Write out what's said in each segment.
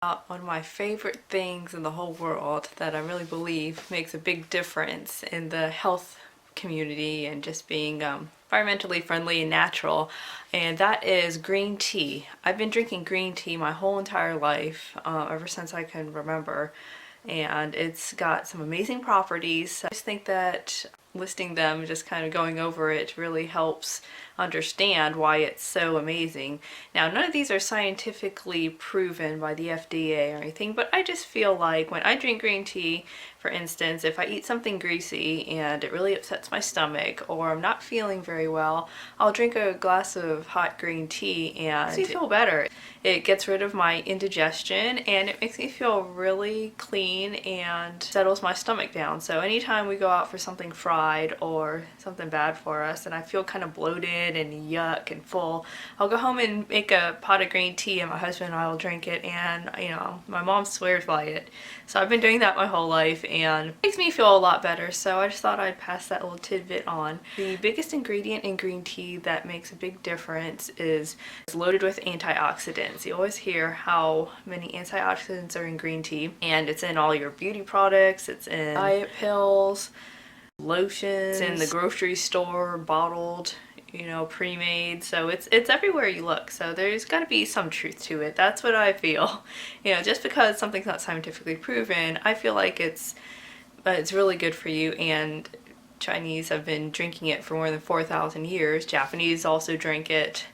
One of my favorite things in the whole world that I really believe makes a big difference in the health community and just being environmentally friendly and natural, and that is green tea. I've been drinking green tea my whole entire life, ever since I can remember, and it's got some amazing properties. I just think that listing them, just kind of going over it, really helps understand why it's so amazing. Now, none of these are scientifically proven by the FDA or anything, but I just feel like when I drink green tea, for instance, if I eat something greasy and it really upsets my stomach or I'm not feeling very well, I'll drink a glass of hot green tea and it makes me feel better. It gets rid of my indigestion and it makes me feel really clean and settles my stomach down. So anytime we go out for something fried or something bad for us and I feel kind of bloated and yuck and full, I'll go home and make a pot of green tea and my husband and I will drink it, and my mom swears by it. So I've been doing that my whole life and it makes me feel a lot better, so I just thought I'd pass that little tidbit on. The biggest ingredient in green tea that makes a big difference is it's loaded with antioxidants. You always hear how many antioxidants are in green tea, and it's in all your beauty products, it's in diet pills, lotions, in the grocery store, bottled, pre-made. So it's everywhere you look. So there's got to be some truth to it. That's what I feel. Just because something's not scientifically proven, I feel like it's really good for you. And Chinese have been drinking it for more than 4,000 years. Japanese also drink it,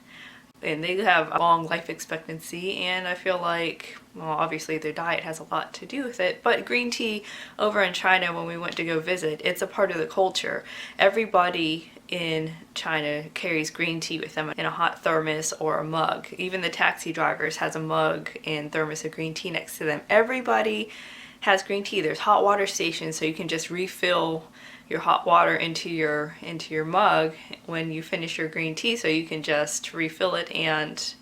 and they have a long life expectancy, and I feel like, well, obviously their diet has a lot to do with it, but green tea over in China, when we went to go visit, it's a part of the culture. Everybody in China carries green tea with them in a hot thermos or a mug. Even the taxi drivers has a mug and thermos of green tea next to them. Everybody has green tea. There's hot water stations, so you can just refill your hot water into your mug when you finish your green tea, so you can just refill it and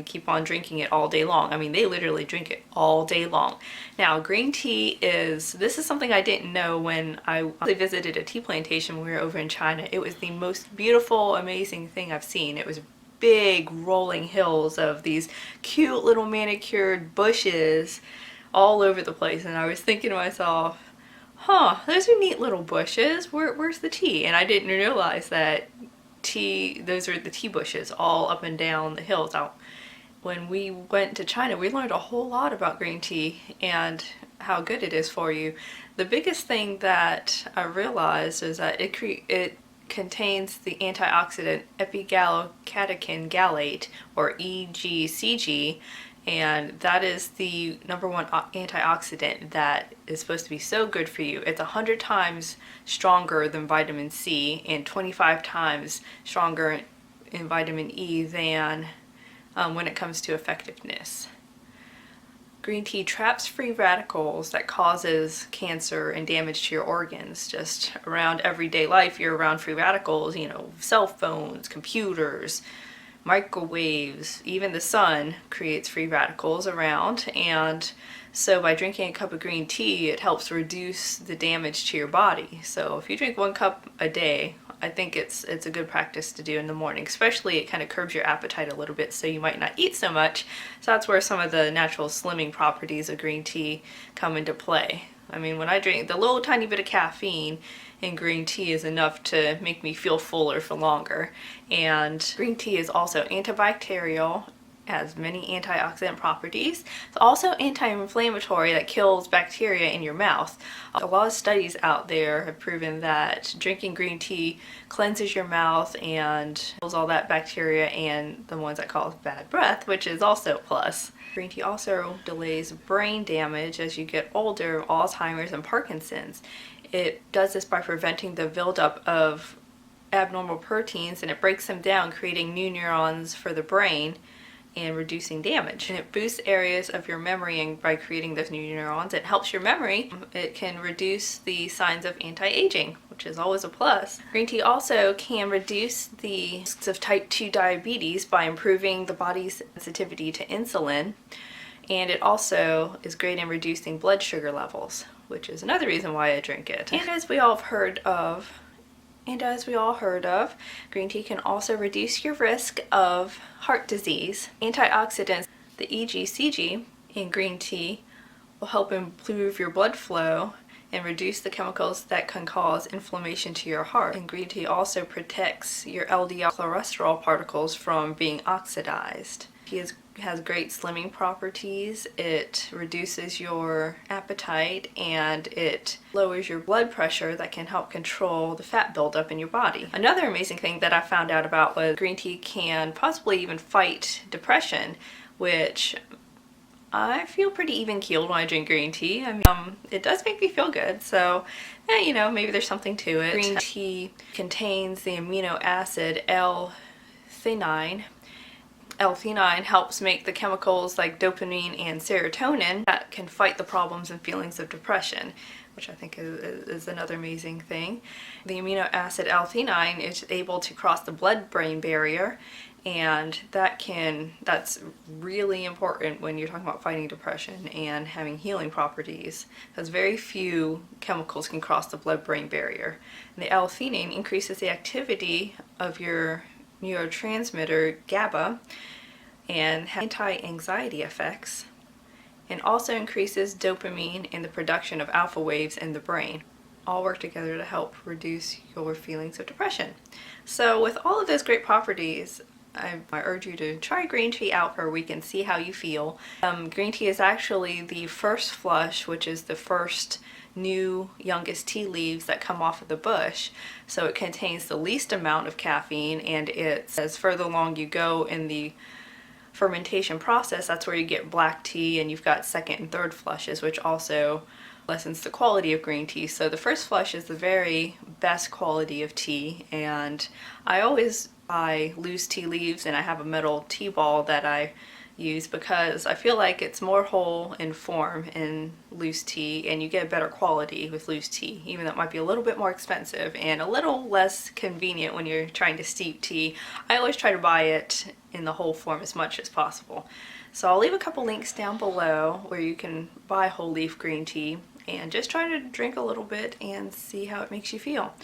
keep on drinking it all day long. I mean, they literally drink it all day long. Now, green tea this is something I didn't know when I visited a tea plantation when we were over in China. It was the most beautiful, amazing thing I've seen. It was big rolling hills of these cute little manicured bushes all over the place, and I was thinking to myself, those are neat little bushes. Where's the tea? And I didn't realize that those are the tea bushes all up and down the hills. When we went to China, we learned a whole lot about green tea and how good it is for you. The biggest thing that I realized is that it contains the antioxidant epigallocatechin gallate, or EGCG, and that is the #1 antioxidant that is supposed to be so good for you. It's 100 times stronger than vitamin C and 25 times stronger in vitamin E than when it comes to effectiveness. Green tea traps free radicals that causes cancer and damage to your organs. Just around everyday life, you're around free radicals, cell phones, computers, microwaves, even the sun creates free radicals around, and so by drinking a cup of green tea, it helps reduce the damage to your body. So if you drink 1 cup a day, I think it's a good practice to do in the morning. Especially, it kind of curbs your appetite a little bit, so you might not eat so much. So that's where some of the natural slimming properties of green tea come into play. I mean, when I drink, the little tiny bit of caffeine in green tea is enough to make me feel fuller for longer. And green tea is also antibacterial, has many antioxidant properties. It's also anti-inflammatory, that kills bacteria in your mouth. A lot of studies out there have proven that drinking green tea cleanses your mouth and kills all that bacteria and the ones that cause bad breath, which is also a plus. Green tea also delays brain damage as you get older, Alzheimer's and Parkinson's. It does this by preventing the buildup of abnormal proteins, and it breaks them down, creating new neurons for the brain and reducing damage. And it boosts areas of your memory, and by creating those new neurons, it helps your memory. It can reduce the signs of anti-aging, which is always a plus. Green tea also can reduce the risks of type 2 diabetes by improving the body's sensitivity to insulin, and it also is great in reducing blood sugar levels, which is another reason why I drink it. And as we all heard of, green tea can also reduce your risk of heart disease. Antioxidants, the EGCG, in green tea will help improve your blood flow and reduce the chemicals that can cause inflammation to your heart. And green tea also protects your LDL cholesterol particles from being oxidized. It has great slimming properties. It reduces your appetite and it lowers your blood pressure that can help control the fat buildup in your body. Another amazing thing that I found out about was green tea can possibly even fight depression, which I feel pretty even-keeled when I drink green tea. I mean, it does make me feel good, so you know, maybe there's something to it. Green tea contains the amino acid L-theanine. L-theanine helps make the chemicals like dopamine and serotonin that can fight the problems and feelings of depression, which I think is another amazing thing. The amino acid L-theanine is able to cross the blood-brain barrier, and that's really important when you're talking about fighting depression and having healing properties, because very few chemicals can cross the blood-brain barrier. And the L-theanine increases the activity of your neurotransmitter GABA and has anti-anxiety effects, and also increases dopamine and the production of alpha waves in the brain. All work together to help reduce your feelings of depression. So with all of those great properties, I urge you to try green tea out for a week and see how you feel. Green tea is actually the first flush, which is the first new youngest tea leaves that come off of the bush, so it contains the least amount of caffeine, and it's as further along you go in the fermentation process, that's where you get black tea, and you've got second and third flushes, which also lessens the quality of green tea. So the first flush is the very best quality of tea, and I always buy loose tea leaves, and I have a metal tea ball that I use because I feel like it's more whole in form in loose tea, and you get better quality with loose tea, even though it might be a little bit more expensive and a little less convenient when you're trying to steep tea. I always try to buy it in the whole form as much as possible. So I'll leave a couple links down below where you can buy whole leaf green tea and just try to drink a little bit and see how it makes you feel.